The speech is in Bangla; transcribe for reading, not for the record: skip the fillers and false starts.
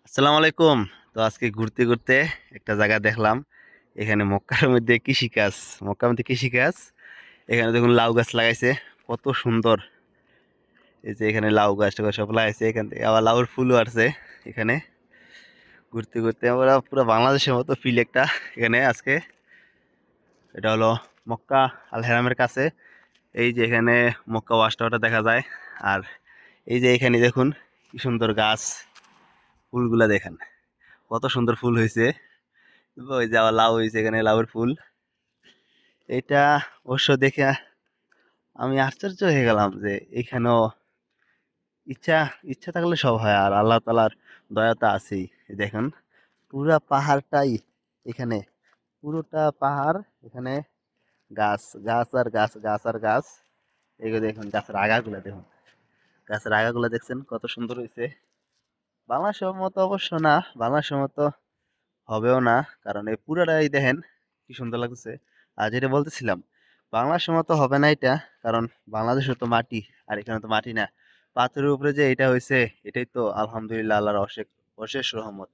আসসালামু আলাইকুম। তো আজকে ঘুরতে ঘুরতে একটা জায়গা দেখলাম। এখানে মক্কার মধ্যে কৃষিকাজ। এখানে দেখুন লাউ গাছ লাগাইছে, কত সুন্দর। এই যে এখানে লাউ গাছ টাছ সব লাগাইছে, এখান থেকে আবার লাউর ফুলও আসছে। এখানে ঘুরতে ঘুরতে আমরা পুরো বাংলাদেশের মতো ফিল একটা এখানে আজকে। এটা হলো মক্কা আল হেরামের কাছে। এই যে এখানে মক্কা ওয়াচ টাওয়ারটা দেখা যায়। আর এই যে এখানে দেখুন কি সুন্দর গাছ, ফুলগুলা দেখেন কত সুন্দর ফুল হয়েছে। ওই যে আবার লাউ হয়েছে, এখানে লাউয়ের ফুল। এটা অবশ্য দেখে আমি আশ্চর্য হয়ে গেলাম যে এখানেও ইচ্ছা ইচ্ছা থাকলে সব হয়, আর আল্লাহ তালার দয়া তো আছেই। এই দেখেন পুরা পাহাড়টাই এখানে, পুরোটা পাহাড় এখানে, গাছ গাছ আর গাছ, গাছ আর গাছ। এগুলো দেখুন, গাছের আগাগুলা দেখুন, গাছের আগাগুলা দেখছেন কত সুন্দর হয়েছে। বাংলাদেশের মতো অবশ্য না, বাংলাদেশের মতো হবেও না, কারণ এই পুরাটাই দেখেন কি সুন্দর লাগছে। আর যেটা বলতেছিলাম, বাংলাদেশের মতো হবে না এটা, কারণ বাংলাদেশে তো মাটি, আর এখানে তো মাটি না। পাথরের উপরে যে এটা হয়েছে, এটাই তো আলহামদুলিল্লাহ আল্লাহর অশেষ অশেষ রহমত।